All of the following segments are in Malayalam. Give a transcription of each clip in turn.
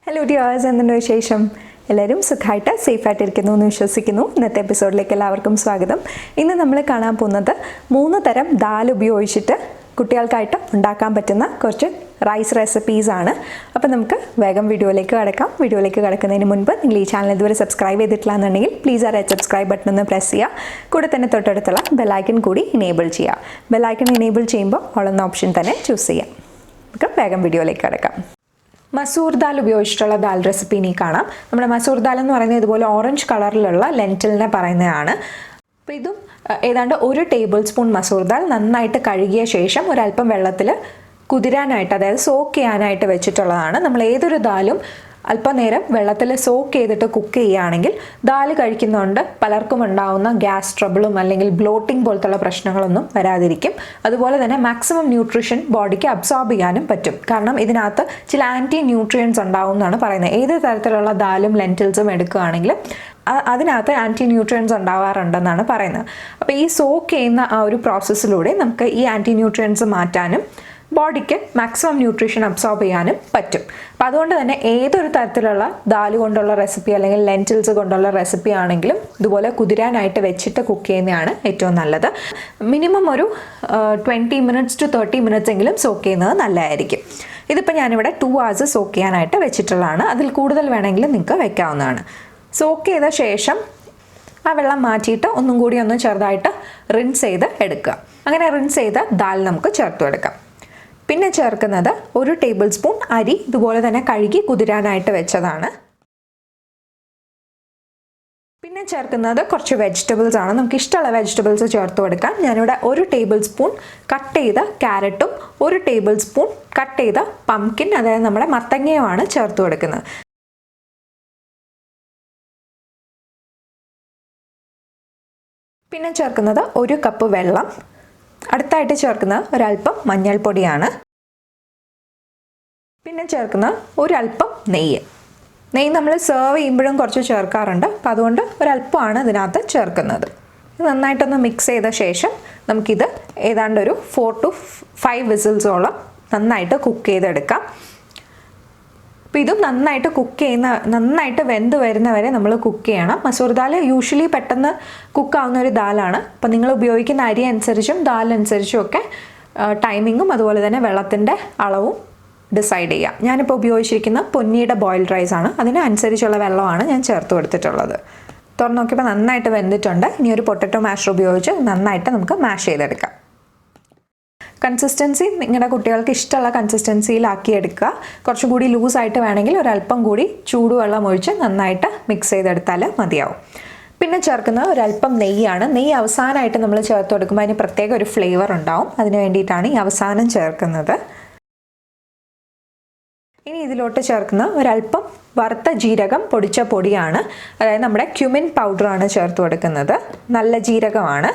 Hello dears, എന്തുണ്ട് വിശേഷം? എല്ലാവരും സുഖമായിട്ട് സേഫായിട്ട് ഇരിക്കുന്നു എന്ന് വിശ്വസിക്കുന്നു. ഇന്നത്തെ എപ്പിസോഡിലേക്ക് എല്ലാവർക്കും സ്വാഗതം. ഇന്ന് നമ്മൾ കാണാൻ പോകുന്നത് 3 തരം ദാൽ ഉപയോഗിച്ചിട്ട് കുട്ടികൾക്കായിട്ട് ഉണ്ടാക്കാൻ പറ്റുന്ന കുറച്ച് റൈസ് റെസിപ്പീസ് ആണ്. അപ്പോൾ നമുക്ക് വേഗം വീഡിയോയിലേക്ക് കടക്കാം. വീഡിയോയിലേക്ക് കടക്കുന്നതിന് മുൻപ് നിങ്ങൾ ഈ ചാനൽ ഇതുവരെ സബ്സ്ക്രൈബ് ചെയ്തിട്ടില്ല എന്നുണ്ടെങ്കിൽ പ്ലീസ് ആ റെഡ് സബ്സ്ക്രൈബ് ബട്ടൺ ഒന്ന് പ്രസ് ചെയ്യുക. കൂടെ തന്നെ തൊട്ടടുത്തുള്ള ബെല്ലൈക്കൺ കൂടി ഇനേബിൾ ചെയ്യുക. ബെല്ലൈക്കൺ ഇനേബിൾ ചെയ്യുമ്പോൾ ഓൾ എന്ന ഓപ്ഷൻ തന്നെ ചൂസ് ചെയ്യാം. നമുക്ക് വേഗം വീഡിയോയിലേക്ക് കടക്കാം. മസൂർ ദാൽ ഉപയോഗിച്ചിട്ടുള്ള ദാൽ റെസിപ്പി ഇനി കാണാം. നമ്മുടെ മസൂർ ദാൽ എന്ന് പറയുന്നത് ഇതുപോലെ ഓറഞ്ച് കളറിലുള്ള ലെൻറ്റിലിനെ പറയുന്നതാണ്. അപ്പോൾ ഇതും ഏതാണ്ട് 1 ടേബിൾ സ്പൂൺ മസൂർ ദാൽ നന്നായിട്ട് കഴുകിയ ശേഷം ഒരല്പം വെള്ളത്തിൽ കുതിരാനായിട്ട്, അതായത് സോക്ക് ചെയ്യാനായിട്ട് വെച്ചിട്ടുള്ളതാണ്. നമ്മൾ ഏതൊരു ദാലും അല്പനേരം വെള്ളത്തിൽ സോക്ക് ചെയ്തിട്ട് കുക്ക് ചെയ്യുകയാണെങ്കിൽ ദാൽ കഴിക്കുന്നതുകൊണ്ട് പലർക്കും ഉണ്ടാകുന്ന ഗ്യാസ് ട്രബിളും അല്ലെങ്കിൽ ബ്ലോട്ടിംഗ് പോലത്തുള്ള പ്രശ്നങ്ങളൊന്നും വരാതിരിക്കും. അതുപോലെ തന്നെ മാക്സിമം ന്യൂട്രീഷൻ ബോഡിക്ക് അബ്സോർബ് ചെയ്യാനും പറ്റും. കാരണം ഇതിനകത്ത് ചില ആൻറ്റി ന്യൂട്രിയൻസ് ഉണ്ടാവും എന്നാണ് പറയുന്നത്. ഏത് തരത്തിലുള്ള ദാലും ലെൻറ്റിൽസും എടുക്കുകയാണെങ്കിലും അതിനകത്ത് ആൻറ്റി ന്യൂട്രിയൻസ് ഉണ്ടാവാറുണ്ടെന്നാണ് പറയുന്നത്. അപ്പോൾ ഈ സോക്ക് ചെയ്യുന്ന ആ ഒരു പ്രോസസ്സിലൂടെ നമുക്ക് ഈ ആൻറ്റി ന്യൂട്രിയൻസ് മാറ്റാനും ബോഡിക്ക് മാക്സിമം ന്യൂട്രീഷൻ അബ്സോർബ് ചെയ്യാനും പറ്റും. അപ്പോൾ അതുകൊണ്ട് തന്നെ ഏതൊരു തരത്തിലുള്ള ദാൽ കൊണ്ടുള്ള റെസിപ്പി അല്ലെങ്കിൽ ലെൻറ്റിൽസ് കൊണ്ടുള്ള റെസിപ്പി ആണെങ്കിലും ഇതുപോലെ കുതിരാനായിട്ട് വെച്ചിട്ട് കുക്ക് ചെയ്യുന്നതാണ് ഏറ്റവും നല്ലത്. മിനിമം ഒരു 20 minutes to 30 minutes എങ്കിലും സോക്ക് ചെയ്യുന്നത് നല്ലതായിരിക്കും. ഇതിപ്പോൾ ഞാനിവിടെ 2 hours സോക്ക് ചെയ്യാനായിട്ട് വെച്ചിട്ടുള്ളതാണ്. അതിൽ കൂടുതൽ വേണമെങ്കിൽ നിങ്ങൾക്ക് വെക്കാവുന്നതാണ്. സോക്ക് ചെയ്ത ശേഷം ആ വെള്ളം മാറ്റിയിട്ട് ഒന്നും കൂടി ഒന്ന് ചെറുതായിട്ട് റിൻസ് ചെയ്ത് എടുക്കുക. അങ്ങനെ റിൻസ് ചെയ്ത് ദാൽ നമുക്ക് ചേർത്ത് എടുക്കാം. പിന്നെ ചേർക്കുന്നത് 1 ടേബിൾ സ്പൂൺ അരി ഇതുപോലെ തന്നെ കഴുകി കുതിരാനായിട്ട് വെച്ചതാണ്. പിന്നെ ചേർക്കുന്നത് കുറച്ച് വെജിറ്റബിൾസ് ആണ്. നമുക്ക് ഇഷ്ടമുള്ള വെജിറ്റബിൾസ് ചേർത്ത് കൊടുക്കാം. ഞാനിവിടെ 1 ടേബിൾ സ്പൂൺ കട്ട് ചെയ്ത ക്യാരറ്റും 1 ടേബിൾ സ്പൂൺ കട്ട് ചെയ്ത പംകിൻ, അതായത് നമ്മുടെ മത്തങ്ങയുമാണ് ചേർത്ത് കൊടുക്കുന്നത്. പിന്നെ ചേർക്കുന്നത് 1 കപ്പ് വെള്ളം. അടുത്തായിട്ട് ചേർക്കുന്നത് ഒരല്പം മഞ്ഞൾപ്പൊടിയാണ്. പിന്നെ ചേർക്കുന്നത് ഒരല്പം നെയ്യ്. നെയ്യ് നമ്മൾ സെർവ് ചെയ്യുമ്പോഴും കുറച്ച് ചേർക്കാറുണ്ട്. അപ്പം അതുകൊണ്ട് ഒരല്പമാണ് ഇതിനകത്ത് ചേർക്കുന്നത്. നന്നായിട്ടൊന്ന് മിക്സ് ചെയ്ത ശേഷം നമുക്കിത് ഏതാണ്ട് ഒരു 4 to 5 വിസിൽസോളം നന്നായിട്ട് കുക്ക് ചെയ്തെടുക്കാം. അപ്പോൾ ഇതും നന്നായിട്ട് വെന്ത് വരുന്നവരെ നമ്മൾ കുക്ക് ചെയ്യണം. മസൂർ ദാൽ യൂഷ്വലി പെട്ടെന്ന് കുക്കാവുന്ന ഒരു ദാലാണ്. അപ്പോൾ നിങ്ങൾ ഉപയോഗിക്കുന്ന അരി അനുസരിച്ചും ദാലനുസരിച്ചും ഒക്കെ ടൈമിങ്ങും അതുപോലെ തന്നെ വെള്ളത്തിൻ്റെ അളവും ഡിസൈഡ് ചെയ്യാം. ഞാനിപ്പോൾ ഉപയോഗിച്ചിരിക്കുന്ന പൊന്നിയുടെ ബോയിൽഡ് റൈസ് ആണ്. അതിനനുസരിച്ചുള്ള വെള്ളമാണ് ഞാൻ ചേർത്ത് കൊടുത്തിട്ടുള്ളത്. തുറന്ന് നോക്കിയപ്പോൾ നന്നായിട്ട് വെന്തിട്ടുണ്ട്. ഇനി ഒരു പൊട്ടറ്റോ മാഷർ ഉപയോഗിച്ച് നന്നായിട്ട് നമുക്ക് മാഷ് ചെയ്തെടുക്കാം. കൺസിസ്റ്റൻസി നിങ്ങളുടെ കുട്ടികൾക്ക് ഇഷ്ടമുള്ള കൺസിസ്റ്റൻസിയിലാക്കി എടുക്കുക. കുറച്ചുകൂടി ലൂസായിട്ട് വേണമെങ്കിൽ ഒരല്പം കൂടി ചൂടുവെള്ളം ഒഴിച്ച് നന്നായിട്ട് മിക്സ് ചെയ്തെടുത്താൽ മതിയാവും. പിന്നെ ചേർക്കുന്നത് ഒരല്പം നെയ്യാണ്. നെയ്യ് അവസാനമായിട്ട് നമ്മൾ ചേർത്ത് കൊടുക്കുമ്പോൾ അതിന് പ്രത്യേക ഒരു ഫ്ലേവർ ഉണ്ടാവും. അതിന് വേണ്ടിയിട്ടാണ് ഈ അവസാനം ചേർക്കുന്നത്. ഇനി ഇതിലോട്ട് ചേർക്കുന്ന ഒരല്പം വറുത്ത ജീരകം പൊടിച്ച പൊടിയാണ്. അതായത് നമ്മുടെ ക്യുമിൻ പൗഡറാണ് ചേർത്ത് കൊടുക്കുന്നത്. നല്ല ജീരകമാണ്.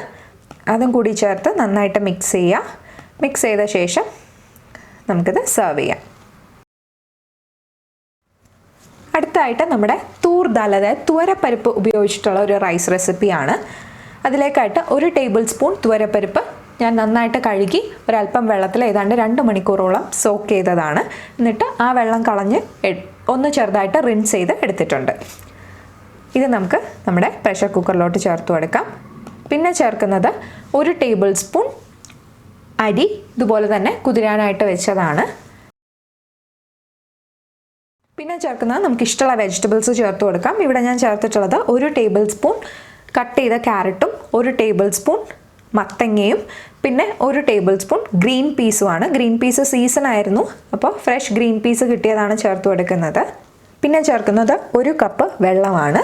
അതും കൂടി ചേർത്ത് നന്നായിട്ട് മിക്സ് ചെയ്യുക. മിക്സ് ചെയ്ത ശേഷം നമുക്കിത് സെർവ് ചെയ്യാം. അടുത്തായിട്ട് നമ്മുടെ തൂർ ദാൽ, അതായത് തുവരപ്പരിപ്പ് ഉപയോഗിച്ചിട്ടുള്ള ഒരു റൈസ് റെസിപ്പിയാണ്. അതിലേക്കായിട്ട് 1 ടേബിൾ സ്പൂൺ തുവരപ്പരിപ്പ് ഞാൻ നന്നായിട്ട് കഴുകി ഒരല്പം വെള്ളത്തിൽ ഏതാണ്ട് 2 മണിക്കൂറോളം സോക്ക് ചെയ്തതാണ്. എന്നിട്ട് ആ വെള്ളം കളഞ്ഞ് ഒന്ന് ചെറുതായിട്ട് റിൻസ് ചെയ്ത് എടുത്തിട്ടുണ്ട്. ഇത് നമുക്ക് നമ്മുടെ പ്രഷർ കുക്കറിലോട്ട് ചേർത്ത് കൊടുക്കാം. പിന്നെ ചേർക്കുന്നത് 1 ടേബിൾ സ്പൂൺ അരി ഇതുപോലെ തന്നെ കുതിരാനായിട്ട് വെച്ചതാണ്. പിന്നെ ചേർക്കുന്നത് നമുക്ക് ഇഷ്ടമുള്ള വെജിറ്റബിൾസ് ചേർത്ത് കൊടുക്കാം. ഇവിടെ ഞാൻ ചേർത്തിട്ടുള്ളത് 1 ടേബിൾ സ്പൂൺ കട്ട് ചെയ്ത ക്യാരറ്റും 1 ടേബിൾ സ്പൂൺ മത്തങ്ങയും പിന്നെ 1 ടേബിൾ സ്പൂൺ ഗ്രീൻ പീസുമാണ്. ഗ്രീൻ പീസ് സീസൺ ആയിരുന്നു, അപ്പോൾ ഫ്രഷ് ഗ്രീൻ പീസ് കിട്ടിയതാണ് ചേർത്ത് കൊടുക്കുന്നത്. പിന്നെ ചേർക്കുന്നത് 1 കപ്പ് വെള്ളമാണ്.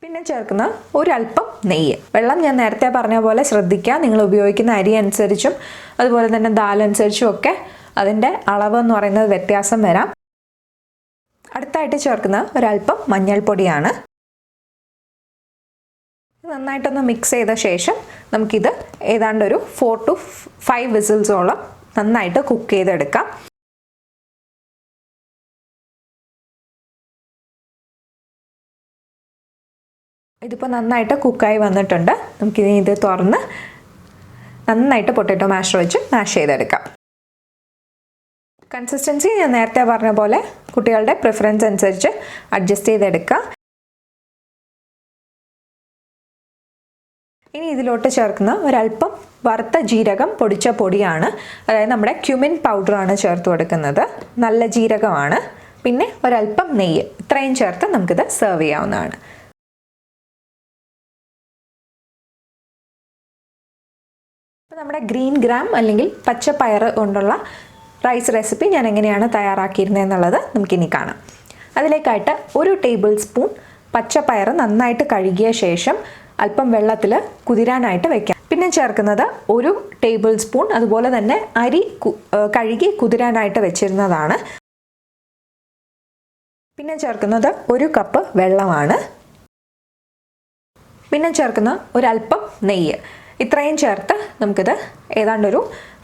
പിന്നെ ചേർക്കുന്ന ഒരല്പം നെയ്യ്. വെള്ളം ഞാൻ നേരത്തെ പറഞ്ഞ പോലെ ശ്രദ്ധിക്കുക. നിങ്ങൾ ഉപയോഗിക്കുന്ന അരി അനുസരിച്ചും അതുപോലെ തന്നെ ദാൽ അനുസരിച്ചും ഒക്കെ അതിൻ്റെ അളവ് എന്ന് പറയുന്നത് വ്യത്യാസം വരാം. അടുത്തായിട്ട് ചേർക്കുന്ന ഒരല്പം മഞ്ഞൾപ്പൊടിയാണ്. നന്നായിട്ടൊന്ന് മിക്സ് ചെയ്ത ശേഷം നമുക്കിത് ഏതാണ്ട് ഒരു 4 to 5 വിസിൽസോളം നന്നായിട്ട് കുക്ക് ചെയ്തെടുക്കാം. ഇതിപ്പോൾ നന്നായിട്ട് കുക്കായി വന്നിട്ടുണ്ട്. നമുക്കിനി ഇത് തുറന്ന് നന്നായിട്ട് പൊട്ടറ്റോ മാഷർ വെച്ച് മാഷ് ചെയ്തെടുക്കാം. കൺസിസ്റ്റൻസി ഞാൻ നേരത്തെ പറഞ്ഞ പോലെ കുട്ടികളുടെ പ്രിഫറൻസ് അനുസരിച്ച് അഡ്ജസ്റ്റ് ചെയ്തെടുക്കുക. ഇനി ഇതിലോട്ട് ചേർക്കുന്ന ഒരല്പം വറുത്ത ജീരകം പൊടിച്ച പൊടിയാണ്, അതായത് നമ്മുടെ ക്യുമിൻ പൗഡറാണ് ചേർത്ത് കൊടുക്കുന്നത്. നല്ല ജീരകമാണ്. പിന്നെ ഒരല്പം നെയ്യ്, ഇത്രയും ചേർത്ത് നമുക്കിത് സെർവ് ചെയ്യാവുന്നതാണ്. അപ്പോൾ നമ്മുടെ ഗ്രീൻ ഗ്രാം അല്ലെങ്കിൽ പച്ചപ്പയർ കൊണ്ടുള്ള റൈസ് റെസിപ്പി ഞാൻ എങ്ങനെയാണ് തയ്യാറാക്കിയിരുന്നത് എന്നുള്ളത് നമുക്കിനി കാണാം. അതിലേക്കായിട്ട് 1 ടേബിൾ സ്പൂൺ പച്ചപ്പയർ നന്നായിട്ട് കഴുകിയ ശേഷം അല്പം വെള്ളത്തിൽ കുതിരാനായിട്ട് വെക്കാം. പിന്നെ ചേർക്കുന്നത് 1 ടേബിൾ സ്പൂൺ അതുപോലെ തന്നെ അരി കഴുകി കുതിരാനായിട്ട് വെച്ചിരുന്നതാണ്. പിന്നെ ചേർക്കുന്നത് 1 കപ്പ് വെള്ളമാണ്. പിന്നെ ചേർക്കുന്ന ഒരല്പം നെയ്യ്. ഇത്രയും ചേർത്ത് നമുക്കിത് ഏതാണ്ടൊരു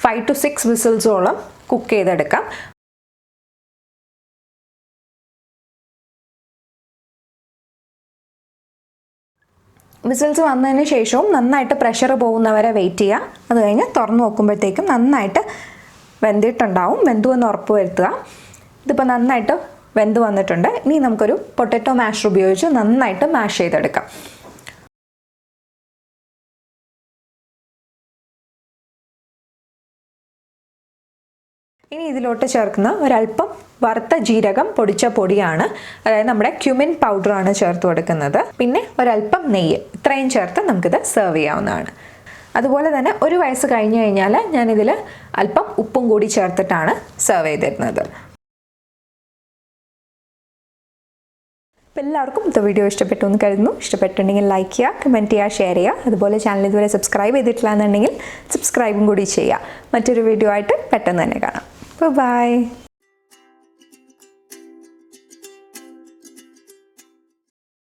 5 to 6 വിസിൽസോളം കുക്ക് ചെയ്തെടുക്കാം. വിസിൽസ് വന്നതിന് ശേഷവും നന്നായിട്ട് പ്രഷർ പോകുന്നവരെ വെയിറ്റ് ചെയ്യുക. അത് കഴിഞ്ഞ് തുറന്ന് നോക്കുമ്പോഴത്തേക്കും നന്നായിട്ട് വെന്തിട്ടുണ്ടാവും. വെന്തു എന്ന് ഉറപ്പ് വരുത്തുക. ഇതിപ്പോൾ നന്നായിട്ട് വെന്ത് വന്നിട്ടുണ്ട്. ഇനി നമുക്കൊരു പൊട്ടറ്റോ മാഷർ ഉപയോഗിച്ച് നന്നായിട്ട് മാഷ് ചെയ്തെടുക്കാം. ഇനി ഇതിലോട്ട് ചേർക്കുന്ന ഒരല്പം വറുത്ത ജീരകം പൊടിച്ച പൊടിയാണ്, അതായത് നമ്മുടെ ക്യുമിൻ പൗഡറാണ് ചേർത്ത് കൊടുക്കുന്നത്. പിന്നെ ഒരല്പം നെയ്യ്, ഇത്രയും ചേർത്ത് നമുക്കിത് സെർവ് ചെയ്യാവുന്നതാണ്. അതുപോലെ തന്നെ 1 വയസ്സ് കഴിഞ്ഞ് കഴിഞ്ഞാൽ ഞാനിതിൽ അല്പം ഉപ്പും കൂടി ചേർത്തിട്ടാണ് സെർവ് ചെയ്തിരുന്നത്. അപ്പോൾ എല്ലാവർക്കും ഈ വീഡിയോ ഇഷ്ടപ്പെട്ടു എന്ന് കരുതുന്നു. ഇഷ്ടപ്പെട്ടുണ്ടെങ്കിൽ ലൈക്ക് ചെയ്യുക, കമൻറ്റ് ചെയ്യുക, ഷെയർ ചെയ്യുക. അതുപോലെ ചാനൽ ഇതുവരെ സബ്സ്ക്രൈബ് ചെയ്തിട്ടില്ല എന്നുണ്ടെങ്കിൽ സബ്സ്ക്രൈബും കൂടി ചെയ്യുക. മറ്റൊരു വീഡിയോ ആയിട്ട് പെട്ടെന്ന് തന്നെ കാണാം. ബൈ.